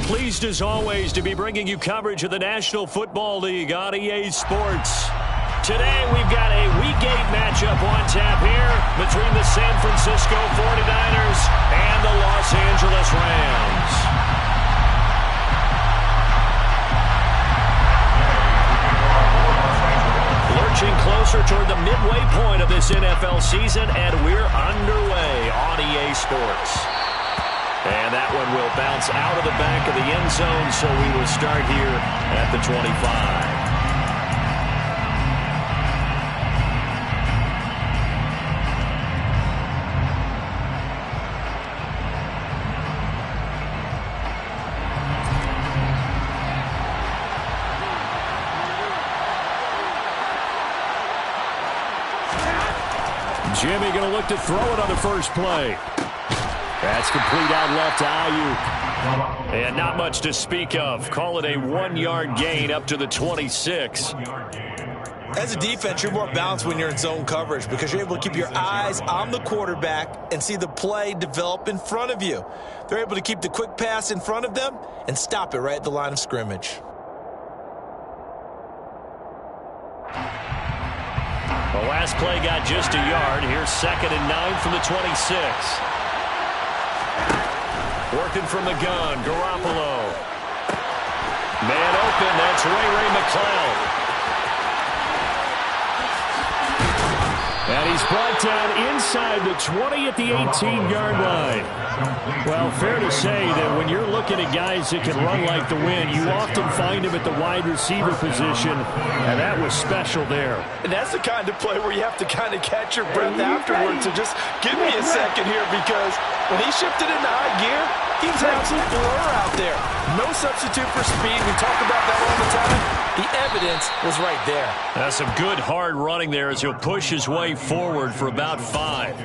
Pleased as always to be bringing you coverage of the National Football League on EA Sports. Today we've got a Week 8 matchup on tap here between the San Francisco 49ers and the Los Angeles Rams. Lurching closer toward the midway point of this NFL season, and we're underway on EA Sports. And that one will bounce out of the back of the end zone, so we will start here at the 25. Jimmy going to look to throw it on the first play. That's complete out left to Ayuk. And not much to speak of. Call it a 1-yard gain up to the 26. As a defense, you're more balanced when you're in zone coverage because you're able to keep your eyes on the quarterback and see the play develop in front of you. They're able to keep the quick pass in front of them and stop it right at the line of scrimmage. The last play got just a yard. Here's 2nd and 9 from the 26. Working from the gun, Garoppolo. Man open, that's Ray McCloud. And he's brought down inside the 20 at the 18-yard line. Well, fair to say that when you're looking at guys that can run like the wind, you often find them at the wide receiver position, and that was special there. And that's the kind of play where you have to kind of catch your breath afterwards. So just give me a second here, because when he shifted into high gear, he was an absolute blur out there. No substitute for speed. We talk about that all the time. The evidence was right there. That's some good hard running there as he'll push his way forward for about 5.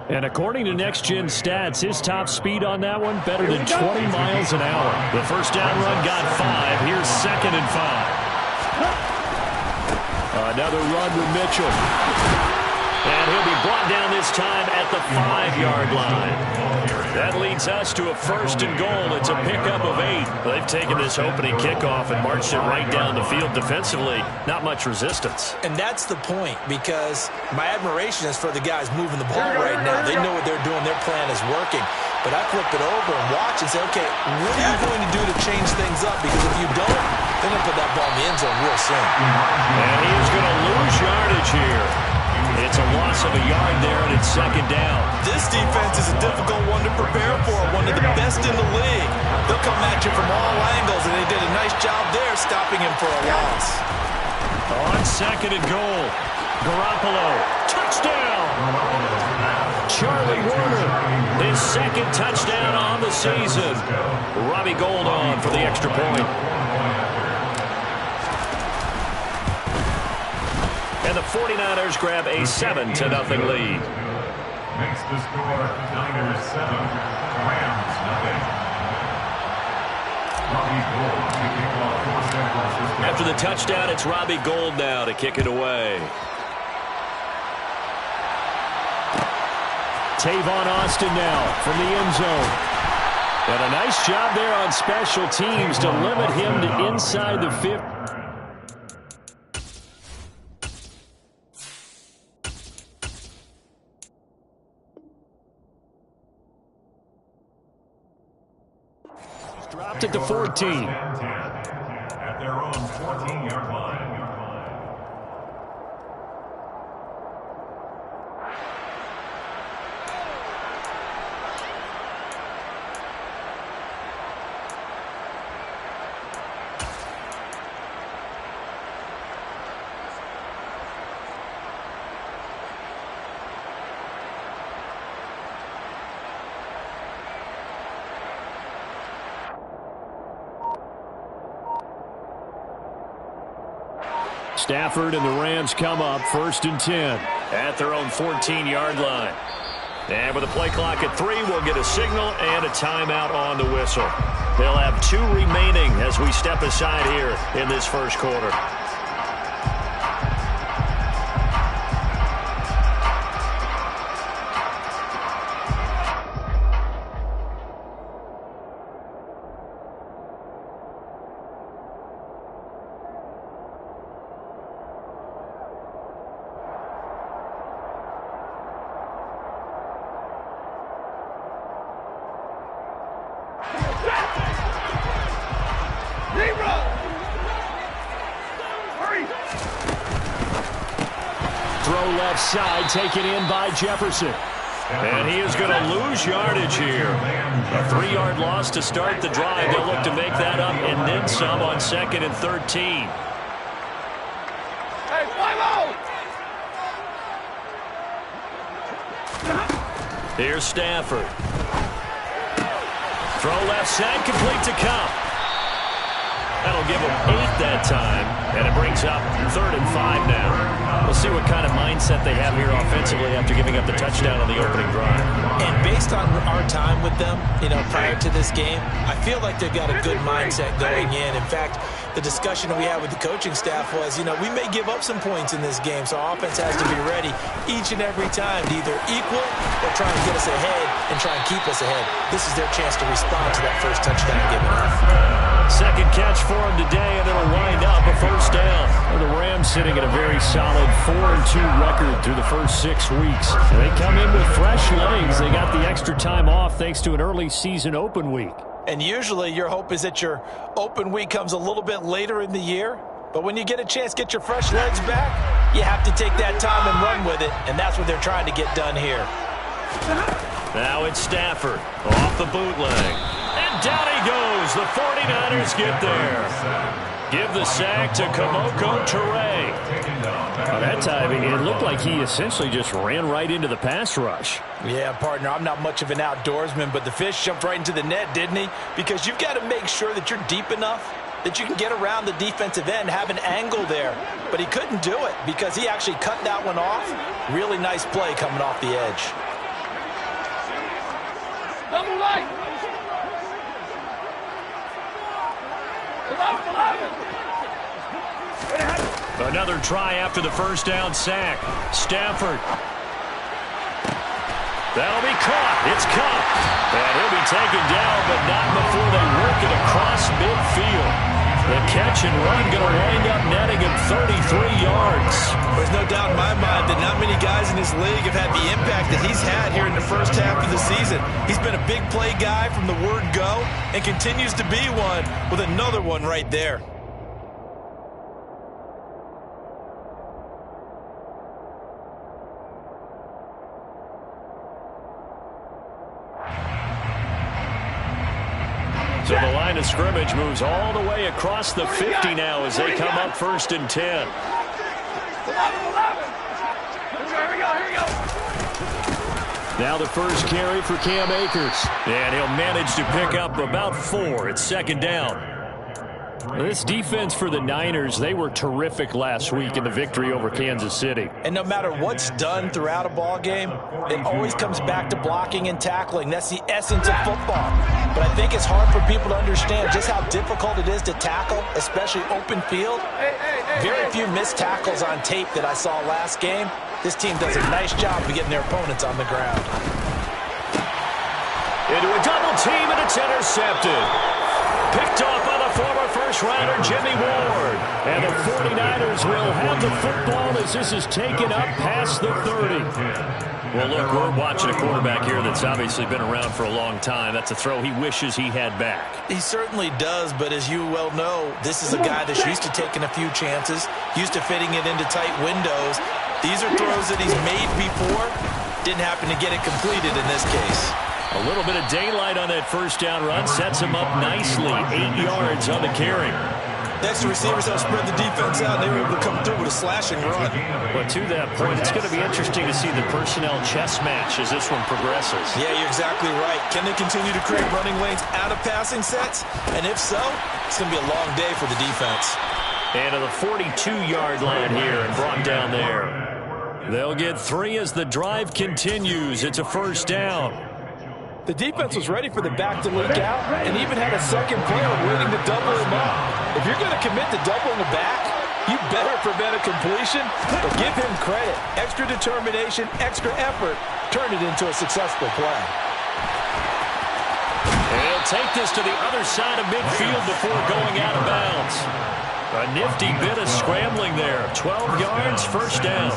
And according to Next Gen Stats, his top speed on that one better than 20 miles an hour. The first down run got 5. Here's 2nd and 5. Another run with Mitchell. And he'll be brought down this time at the 5-yard line. That leads us to a 1st and goal. It's a pickup of 8. They've taken this opening kickoff and marched it right down the field defensively. Not much resistance. And that's the point, because my admiration is for the guys moving the ball right now. They know what they're doing. Their plan is working. But I flip it over and watch and say, okay, what are you going to do to change things up? Because if you don't, they're going to put that ball in the end zone real soon. And he is going to lose yardage here. It's a loss of a yard there, and it's 2nd down. This defense is a difficult one to prepare for, one of the best in the league. They'll come at you from all angles, and they did a nice job there stopping him for a loss. On 2nd and goal, Garoppolo, touchdown! Charlie Warner, his 2nd touchdown on the season. Robbie Gould on for the extra point. And the 49ers grab a 7-0 lead. Makes the score Niners 7, Rams 0. After the touchdown, it's Robbie Gould now to kick it away. Tavon Austin now from the end zone. And a nice job there on special teams to limit him to inside the 50. Dropped it to 14. At their own 14-yard line. Stafford and the Rams come up 1st and 10 at their own 14-yard line. And with a play clock at 3, we'll get a signal and a timeout on the whistle. They'll have 2 remaining as we step aside here in this first quarter. left side, taken in by Jefferson. And he is going to lose yardage here. A 3-yard loss to start the drive. They'll look to make that up and then some on 2nd and 13. Here's Stafford. Throw left side, complete to Cup. That'll give him 8 that time, and it brings up 3rd and 5 now. We'll see what kind of mindset they have here offensively after giving up the touchdown on the opening drive. And based on our time with them, prior to this game, I feel like they've got a good mindset going in. In fact, the discussion we had with the coaching staff was, we may give up some points in this game, so our offense has to be ready each and every time to either equal or try and get us ahead and try and keep us ahead. This is their chance to respond to that first touchdown given up. Second catch for him today, and it'll wind up a 1st down. And the Rams sitting at a very solid 4-2 record through the first 6 weeks. And they come in with fresh legs. They got the extra time off thanks to an early season open week. And usually your hope is that your open week comes a little bit later in the year. But when you get a chance to get your fresh legs back, you have to take that time and run with it. And that's what they're trying to get done here. Now it's Stafford off the bootleg. And down he goes. The 49ers get there. Give the sack to Kamoko Toure. That time, it looked like he essentially just ran right into the pass rush. Yeah, partner, I'm not much of an outdoorsman, but the fish jumped right into the net, didn't he? Because you've got to make sure that you're deep enough that you can get around the defensive end, have an angle there. But he couldn't do it because he actually cut that one off. Really nice play coming off the edge. Double light. Another try after the 1st down sack. Stafford. That'll be caught. It's Cup. And he'll be taken down, but not before they work it across midfield. The catch and run going to wind up netting him 33 yards. There's no doubt in my mind that not many guys in this league have had the impact that he's had here in the first half of the season. He's been a big play guy from the word go and continues to be one with another one right there. So the line of scrimmage moves all the way across the 50 now as they come up 1st and 10. Here we go. Now the first carry for Cam Akers. And he'll manage to pick up about 4. It's 2nd down. This defense for the Niners, they were terrific last week in the victory over Kansas City. And no matter what's done throughout a ball game, it always comes back to blocking and tackling. That's the essence of football. But I think it's hard for people to understand just how difficult it is to tackle, especially open field. Very few missed tackles on tape that I saw last game. This team does a nice job of getting their opponents on the ground. Into a double team, and it's intercepted. Picked off by the former first-rounder Jimmy Ward. And the 49ers will have the football as this is taken up past the 30. Well, look, we're watching a quarterback here that's obviously been around for a long time. That's a throw he wishes he had back. He certainly does, but as you well know, this is a guy that's used to taking a few chances, used to fitting it into tight windows. These are throws that he's made before. Didn't happen to get it completed in this case. A little bit of daylight on that 1st down run sets him up nicely. 8 yards on the carry. Next, the receivers have spread the defense out, and they were able to come through with a slashing run. But to that point, it's going to be interesting to see the personnel chess match as this one progresses. Yeah, you're exactly right. Can they continue to create running lanes out of passing sets? And if so, it's going to be a long day for the defense. And to the 42-yard line here and brought down there. They'll get 3 as the drive continues. It's a 1st down. The defense was ready for the back to leak out and even had a second player waiting to double him up. If you're going to commit to doubling the back, you better prevent a completion, but give him credit. Extra determination, extra effort, turned it into a successful play. And he'll take this to the other side of midfield before going out of bounds. A nifty bit of scrambling there. 12 yards, 1st down.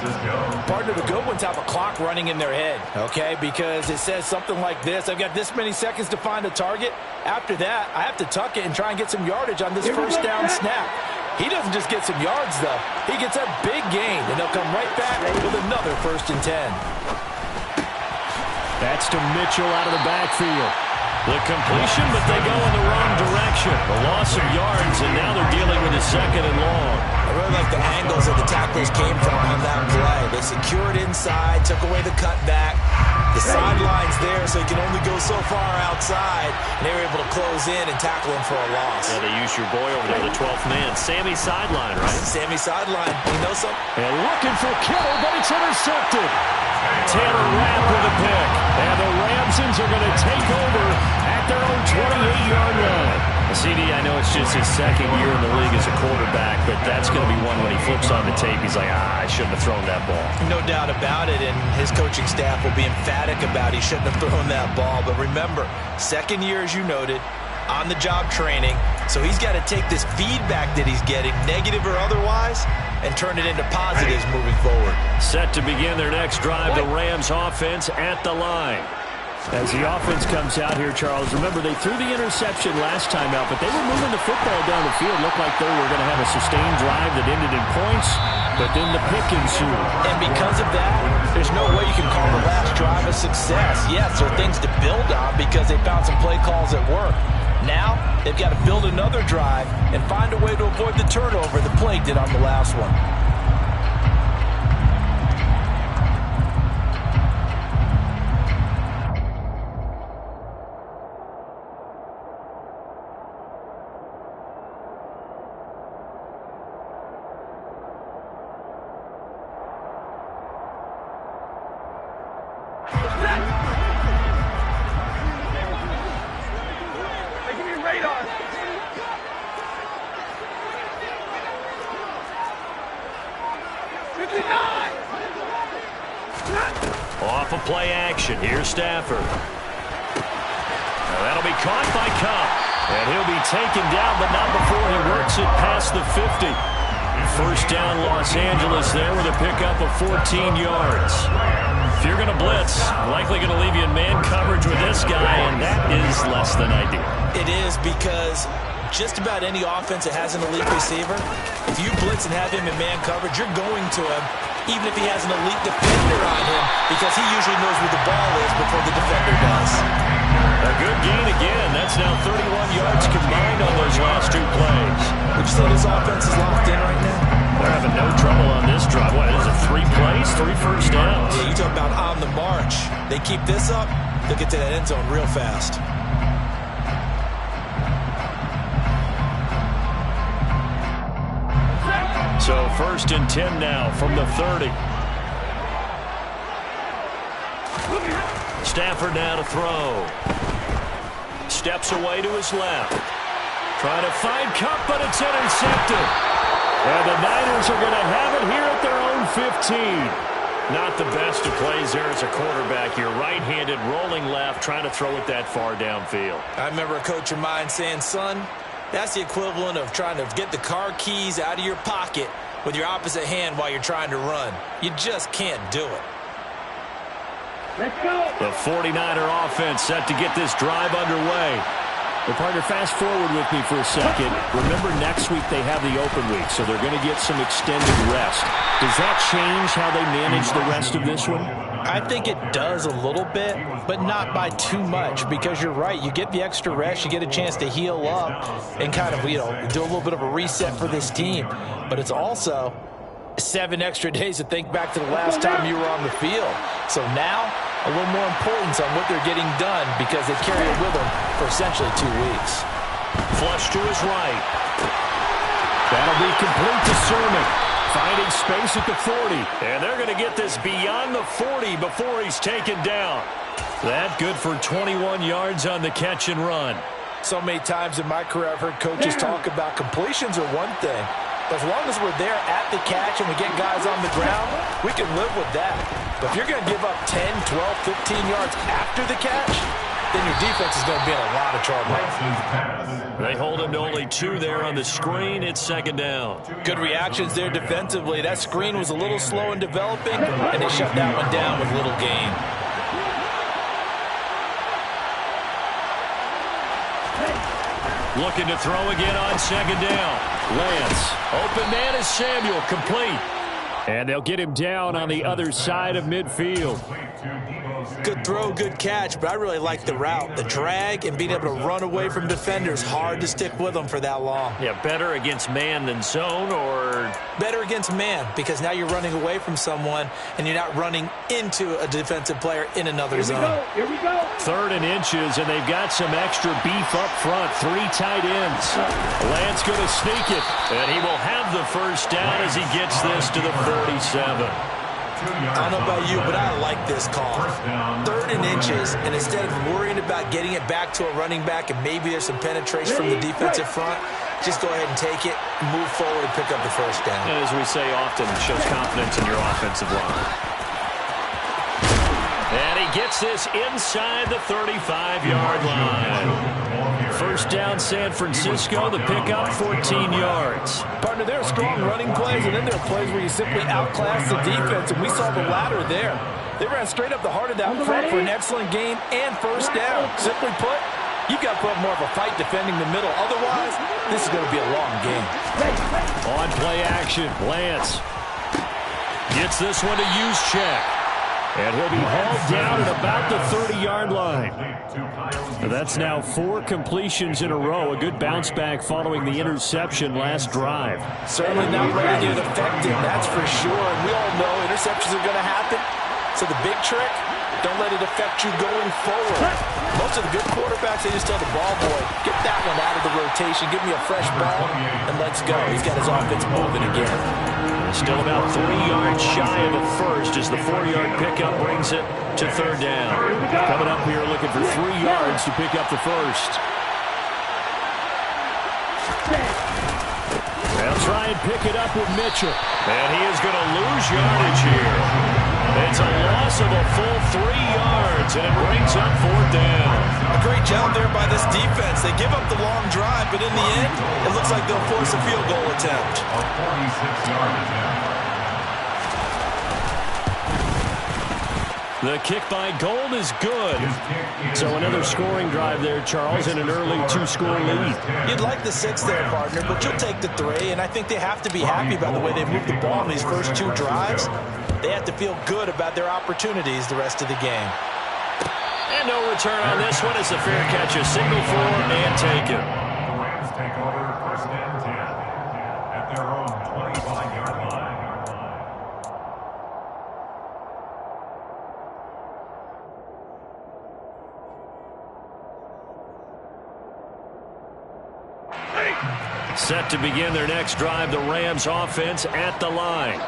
Partner, the good ones have a clock running in their head, okay? Because it says something like this. I've got this many seconds to find a target. After that, I have to tuck it and try and get some yardage on this 1st down snap. He doesn't just get some yards, though. He gets a big gain, and they'll come right back with another 1st and 10. That's to Mitchell out of the backfield. The completion, but they go in the wrong direction. A loss of yards, and now they're dealing with a 2nd and long. I really like the angles that the tacklers came from on that play. They secured inside, took away the cutback. The sideline's there, so he can only go so far outside, and they were able to close in and tackle him for a loss. Yeah, they used your boy over there, the 12th man. Sammy sideline, right? Sammy sideline. You know something? And looking for Kittle, but it's intercepted. Taylor Rapp with a pick. And the Ramsons are going to take over at their own 28-yard line. CD, I know it's just his 2nd year in the league as a quarterback, but that's going to be one when he flips on the tape. He's like, I shouldn't have thrown that ball. No doubt about it, and his coaching staff will be emphatic about he shouldn't have thrown that ball. But remember, 2nd year, as you noted, on-the-job training, so he's got to take this feedback that he's getting, negative or otherwise, and turn it into positives moving forward. Set to begin their next drive, the Rams offense at the line. As the offense comes out here, Charles, remember they threw the interception last time out, but they were moving the football down the field. Looked like they were going to have a sustained drive that ended in points, but then the pick ensued. And because of that, there's no way you can call the last drive a success. Yes, there are things to build on because they found some play calls that work. Now, they've got to build another drive and find a way to avoid the turnover the play did on the last one. Off of play action. Here's Stafford. Now that'll be caught by Cup. And he'll be taken down, but not before he works it past the 50. 1st down, Los Angeles there with a pickup of 14 yards. If you're going to blitz, likely going to leave you in man coverage with this guy, and that is less than ideal. It is because just about any offense that has an elite receiver, if you blitz and have him in man coverage, you're going to him even if he has an elite defender on him because he usually knows where the ball is before the defender does. A good gain again. That's now 31 yards combined on those last 2 plays. Would you say this offense is locked in right now? They're having no trouble on this drive. What, is it 3 plays, 3 first downs? Yeah, you talk about on the march. They keep this up, they'll get to that end zone real fast. So 1st and 10 now from the 30. Stafford now to throw. Steps away to his left. Trying to find Cup, but it's intercepted. And the Niners are going to have it here at their own 15. Not the best of plays there as a quarterback. You're right-handed, rolling left, trying to throw it that far downfield. I remember a coach of mine saying, son, that's the equivalent of trying to get the car keys out of your pocket with your opposite hand while you're trying to run. You just can't do it. Let's go. The 49er offense set to get this drive underway. Well, partner, fast forward with me for a second. Remember, next week they have the open week, so they're going to get some extended rest. Does that change how they manage the rest of this one? I think it does a little bit, but not by too much, because you're right. You get the extra rest, you get a chance to heal up and kind of, do a little bit of a reset for this team. But it's also 7 extra days to think back to the last time you were on the field. So now, a little more importance on what they're getting done because they carry it with them for essentially 2 weeks. Flush to his right. That'll be complete to Sermon. Finding space at the 40. And they're going to get this beyond the 40 before he's taken down. That good for 21 yards on the catch and run. So many times in my career I've heard coaches talk about completions are one thing. As long as we're there at the catch and we get guys on the ground, we can live with that. But if you're going to give up 10, 12, 15 yards after the catch, then your defense is going to be in a lot of trouble. They hold him to only 2 there on the screen. It's 2nd down. Good reactions there defensively. That screen was a little slow in developing, and they shut that one down with little gain. Looking to throw again on second down. Lance. Open man is Samuel. Complete. And they'll get him down on the other side of midfield. Good throw, good catch, but I really like the route. The drag and being able to run away from defenders. Hard to stick with them for that long. Yeah, better against man than zone, or? Better against man, because now you're running away from someone and you're not running into a defensive player in another zone. Here we go. 3rd and inches, and they've got some extra beef up front. 3 tight ends. Lance going to sneak it, and he will have the first down as he gets this to the 47. I don't know about you, but I like this call. 3rd and inches, and instead of worrying about getting it back to a running back and maybe there's some penetration from the defensive front, just go ahead and take it, move forward, and pick up the first down. And as we say often, it shows confidence in your offensive line. And he gets this inside the 35-yard line. First down, San Francisco. The pickup, 14 yards. Partner, there are strong running plays, and then there are plays where you simply outclass the defense, and we saw the latter there. They ran straight up the heart of that front for an excellent gain and first down. Simply put, you've got to put more of a fight defending the middle. Otherwise, this is going to be a long game. On play action, Lance gets this one to use check. And he'll be hauled down at about the 30-yard line. That's now 4 completions in a row. A good bounce back following the interception last drive. Certainly not letting it affect him, that's for sure. And we all know interceptions are going to happen. So the big trick, don't let it affect you going forward. Most of the good quarterbacks, they just tell the ball boy, get that one out of the rotation, give me a fresh ball, and let's go. He's got his offense moving again. Still about 3 yards shy of the first as the 4-yard pickup brings it to 3rd down. Coming up here looking for 3 yards to pick up the first. They'll try and pick it up with Mitchell. And he is going to lose yardage here. It's a loss of a full 3 yards, and it brings up 4th down. A great job there by this defense. They give up the long drive, but in the end, it looks like they'll force a field goal attempt. A 46-yard attempt. The kick by Gold is good. So another scoring drive there, Charles, and an early 2-score lead. You'd like the 6 there, partner, but you'll take the 3, and I think they have to be happy about the way they moved the ball in these first 2 drives. They have to feel good about their opportunities the rest of the game. And no return on this one as the fair catch is signaled for and taken. The Rams take over 1st and 10 at their own 25-yard line. Set to begin their next drive, the Rams offense at the line.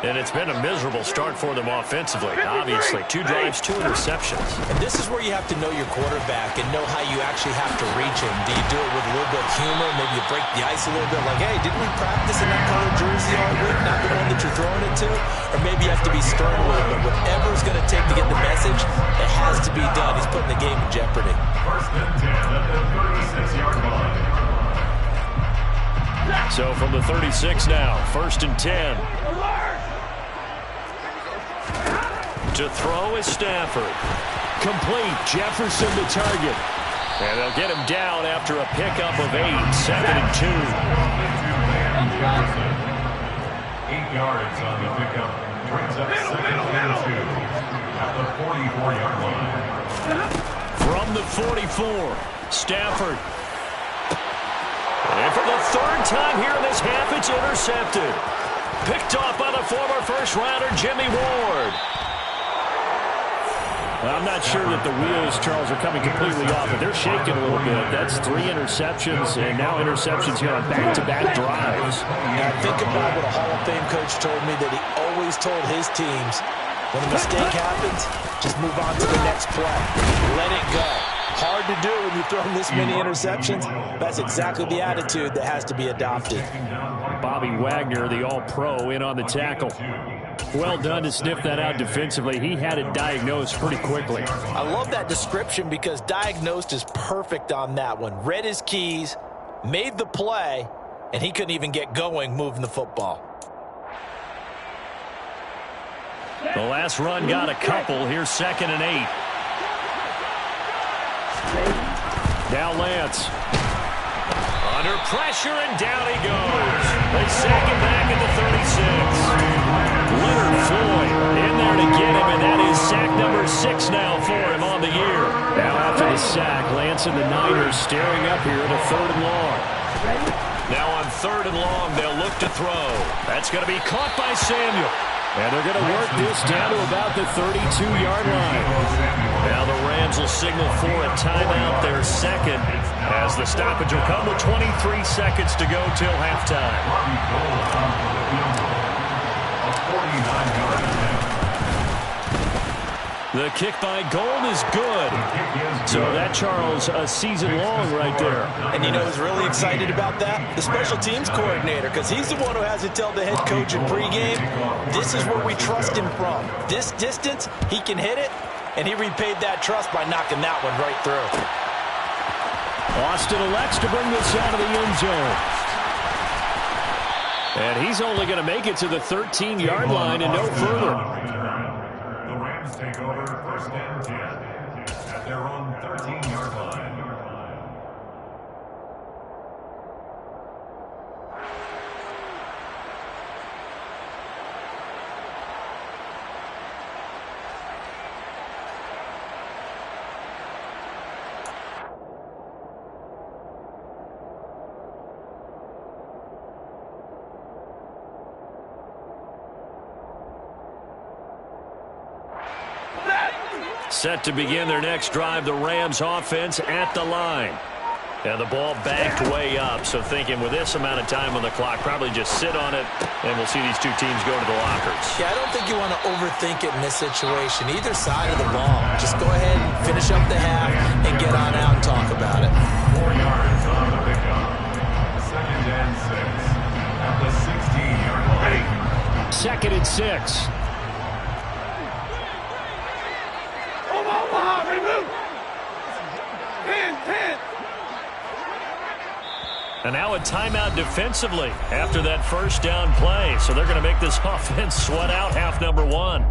And it's been a miserable start for them offensively. Obviously, 2 drives, 2 interceptions. And this is where you have to know your quarterback and know how you actually have to reach him. Do you do it with a little bit of humor? Maybe you break the ice a little bit like, hey, didn't we practice in that colored jersey all week? Not the one that you're throwing it to? Or maybe you have to be stern a little bit. Whatever it's going to take to get the message, it has to be done. He's putting the game in jeopardy. 1st and 10 at the 36-yard line. So from the 36 now, 1st and 10. To throw is Stafford. Complete. Jefferson the target. And they'll get him down after a pickup of 8. 2nd and 2. 8 yards on the pickup. Brings up 2nd and 2 at the 44-yard line. From the 44, Stafford. And for the 3rd time here in this half, it's intercepted. Picked off by the former first-rounder, Jimmy Ward. Well, I'm not sure that the wheels, Charles, are coming completely off, but they're shaking a little bit. That's 3 interceptions, and now interceptions here on back-to-back drives. Now think about what a Hall of Fame coach told me, that he always told his teams, when a mistake happens, just move on to the next play. Let it go. Hard to do when you've thrown this many interceptions. That's exactly the attitude that has to be adopted. Bobby Wagner, the all-pro, in on the tackle. Well done to sniff that out defensively. He had it diagnosed pretty quickly. I love that description because diagnosed is perfect on that one. Read his keys, made the play, and he couldn't even get going moving the football. The last run got a couple. Here's 2nd and 8. Now Lance. Under pressure, and down he goes. They sack him back at the 36. Leonard Floyd in there to get him, and that is sack number 6 now for him on the year. Now after the sack, Lance and the Niners staring up here at a 3rd and long. Now on 3rd and long, they'll look to throw. That's going to be caught by Samuel. And they're going to work this down to about the 32-yard line. Now the Rams will signal for a timeout, their second, as the stoppage will come with 23 seconds to go till halftime. The kick by Gold is good. So that, Charles, a season long right there. And you know who's really excited about that? The special teams coordinator, because he's the one who has to tell the head coach in pregame, this is where we trust him from. This distance, he can hit it, and he repaid that trust by knocking that one right through. Austin elects to bring this out of the end zone. And he's only going to make it to the 13-yard line and no further. The Rams take over 1st and 10 at their own 13-yard line. Set to begin their next drive, the Rams offense at the line. And the ball backed way up, so thinking with this amount of time on the clock, probably just sit on it, and we'll see these two teams go to the lockers. Yeah, I don't think you want to overthink it in this situation, either side of the ball. Just go ahead and finish up the half and get on out and talk about it. 4 yards on the pickup. 2nd and 6 at the 16-yard line. 2nd and 6. And now a timeout defensively after that 1st down play. So they're going to make this offense sweat out half number 1.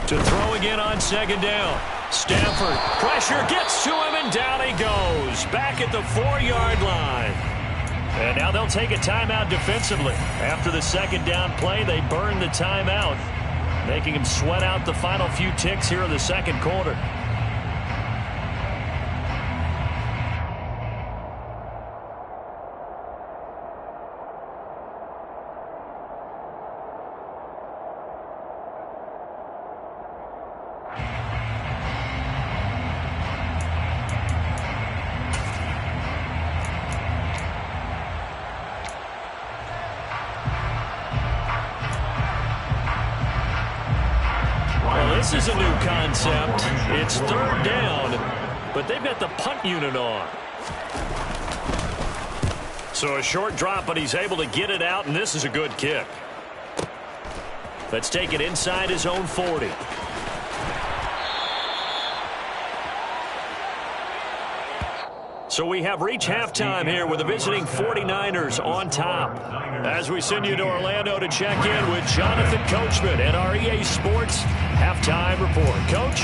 To throw again on 2nd down. Stanford, pressure gets to him, and down he goes. Back at the 4-yard line. And now they'll take a timeout defensively. After the 2nd down play, they burn the timeout, making him sweat out the final few ticks here in the 2nd quarter. This is a new concept. It's 3rd down, but they've got the punt unit on. So a short drop, but he's able to get it out, and this is a good kick. Let's take it inside his own 40. So we have reached halftime here with the visiting 49ers on top. As we send you to Orlando to check in with Jonathan Coachman at our EA Sports Halftime Report. Coach?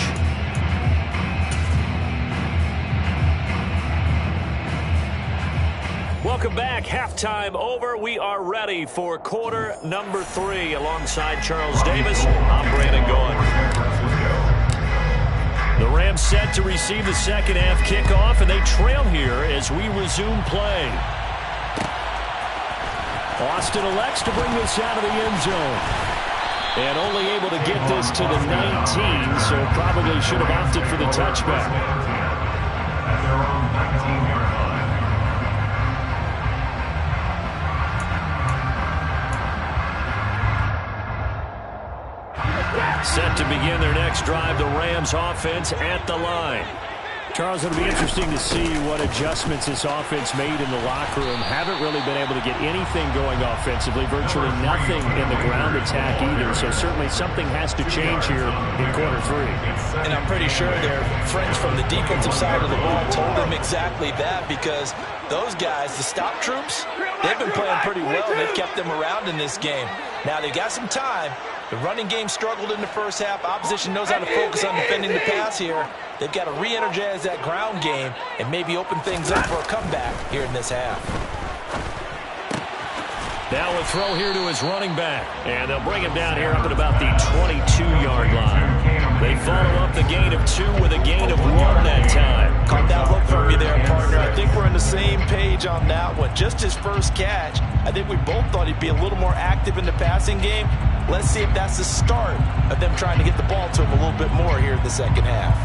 Welcome back. Halftime over. We are ready for quarter number 3. Alongside Charles Davis, I'm Brandon Gaughan. The Rams set to receive the 2nd half kickoff, and they trail here as we resume play. Austin elects to bring this out of the end zone. And only able to get this to the 19, so probably should have opted for the touchback. At their own 19-yard line. Set to begin their next drive, the Rams offense at the line. Charles, it'll be interesting to see what adjustments this offense made in the locker room. Haven't really been able to get anything going offensively, virtually nothing in the ground attack either. So certainly something has to change here in quarter three. And I'm pretty sure their friends from the defensive side of the ball told them exactly that, because those guys, the stop troops, they've been playing pretty well. They've kept them around in this game. Now they've got some time. The running game struggled in the first half. Opposition knows how to focus on defending the pass here. They've got to re-energize that ground game and maybe open things up for a comeback here in this half. Now a throw here to his running back. And they'll bring him down here up at about the 22-yard line. They follow up the gain of 2 with a gain of 1 that time. Caught that look from you there, partner. I think we're on the same page on that one. Just his first catch. I think we both thought he'd be a little more active in the passing game. Let's see if that's the start of them trying to get the ball to him a little bit more here in the second half.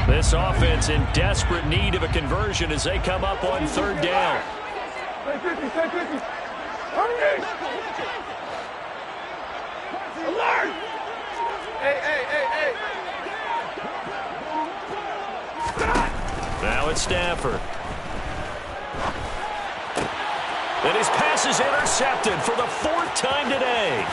This offense in desperate need of a conversion as they come up on third down. Alert! Hey. Now it's Stafford. And his pass is intercepted for the 4th time today.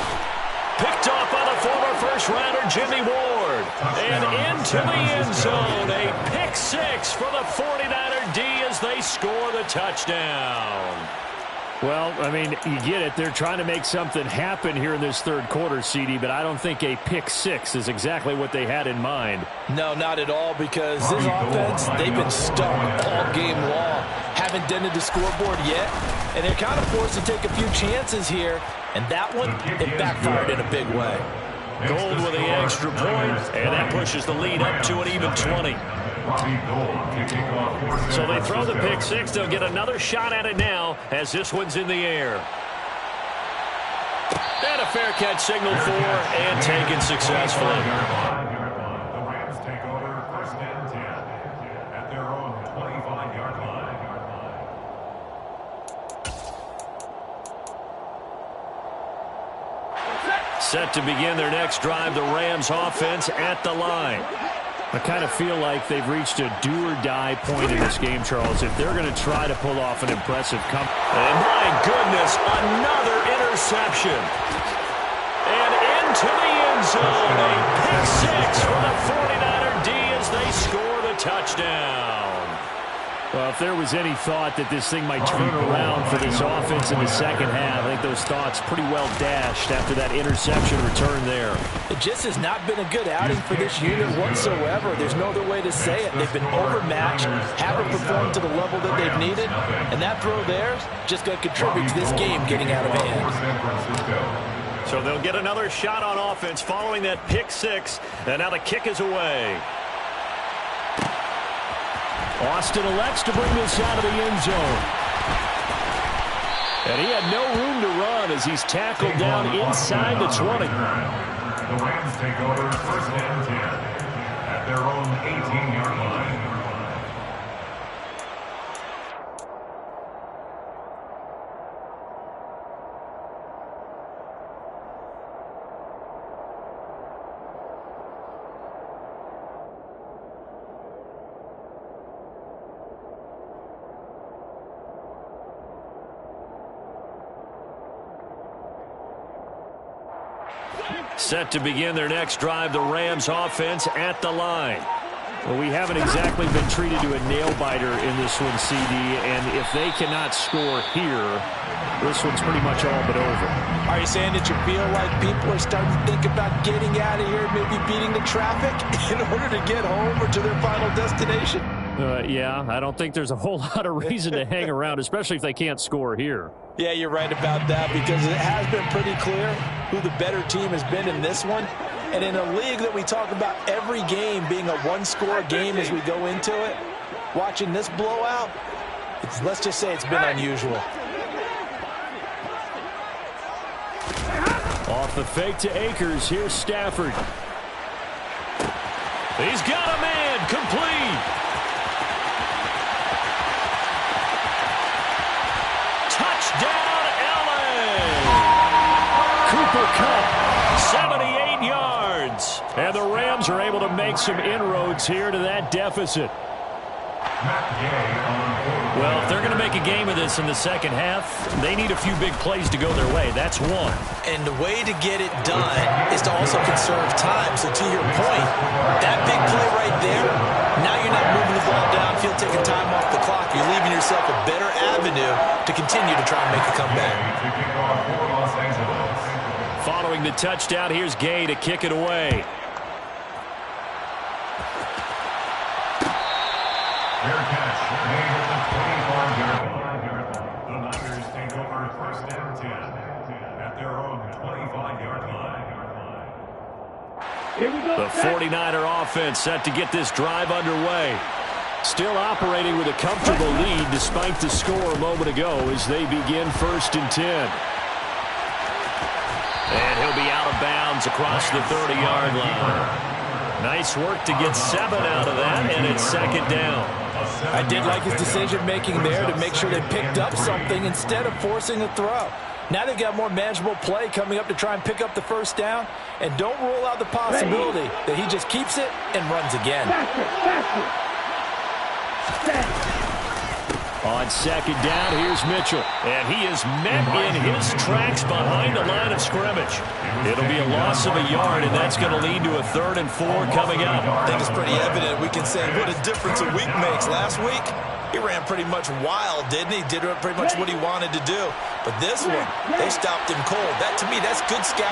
Picked off by the former first-rounder Jimmy Ward. And into the end zone. A pick 6 for the 49er D as they score the touchdown. Well, I mean, you get it. They're trying to make something happen here in this third quarter, CD, but I don't think a pick 6 is exactly what they had in mind. No, not at all, because this offense, they've been stuck all game long. Haven't dented the scoreboard yet, and they're kind of forced to take a few chances here, and that one, it backfired in a big way. Gold with the extra point, and that pushes the lead up to an even 20. So they throw the pick 6. They'll get another shot at it now as this one's in the air. And a fair catch signaled for and taken successfully. The Rams take over 1st and 10 at their own 25-yard line. Set to begin their next drive, the Rams offense at the line. I kind of feel like they've reached a do-or-die point in this game, Charles, if they're going to try to pull off an impressive comeback. And my goodness, another interception. And into the end zone, a pick 6 for the 49er D as they score the touchdown. Well, if there was any thought that this thing might turn around for this offense in the second half, I think those thoughts pretty well dashed after that interception return there. It just has not been a good outing for this unit whatsoever. There's no other way to say it. They've been overmatched, haven't performed to the level that they've needed, and that throw there just going to contribute to this game getting out of hand. So they'll get another shot on offense following that pick 6, and now the kick is away. Austin elects to bring this out of the end zone. And he had no room to run as he's tackled down inside the 20. The Rams take over 1st and 10 at their own 18-yard line. Set to begin their next drive, the Rams offense at the line. Well, we haven't exactly been treated to a nail-biter in this one, CD, and if they cannot score here, this one's pretty much all but over. Are you saying that you feel like people are starting to think about getting out of here, maybe beating the traffic in order to get home or to their final destination? Yeah, I don't think there's a whole lot of reason to hang around, especially if they can't score here. Yeah, you're right about that, because it has been pretty clear who the better team has been in this one. And in a league that we talk about every game being a one-score game as we go into it, watching this blowout, let's just say it's been unusual. Off the fake to Akers, here's Stafford. He's got a man, complete. Touchdown, LA! Cooper Kupp, 78 yards. yards. And the Rams are able to make some inroads here to that deficit. Well, if they're going to make a game of this in the second half, they need a few big plays to go their way. That's one. And the way to get it done is to also conserve time. So to your point, that big play right there, now you're not moving the ball downfield, taking time off the clock. You're leaving yourself a better avenue to continue to try and make a comeback. Following the touchdown, here's Gay to kick it away. Fair catch, made at the 25-yard line. The Niners take over first and 10 at their own 25-yard line. Here we go. The 49er offense set to get this drive underway. Still operating with a comfortable lead despite the score a moment ago as they begin first and 10. And he'll be out of bounds across the 30-yard line. Nice work to get 7 out of that, and it's second down. I did like his decision-making there to make sure they picked up something instead of forcing the throw. Now they've got more manageable play coming up to try and pick up the first down, and don't rule out the possibility that he just keeps it and runs again. On second down, here's Mitchell. And he is met in his tracks behind the line of scrimmage. It'll be a loss of a yard, and that's going to lead to a 3rd and 4 coming up. I think it's pretty evident. We can say what a difference a week makes. Last week, he ran pretty much wild, didn't he? Did pretty much what he wanted to do. But this one, they stopped him cold. That, to me, that's good scouting.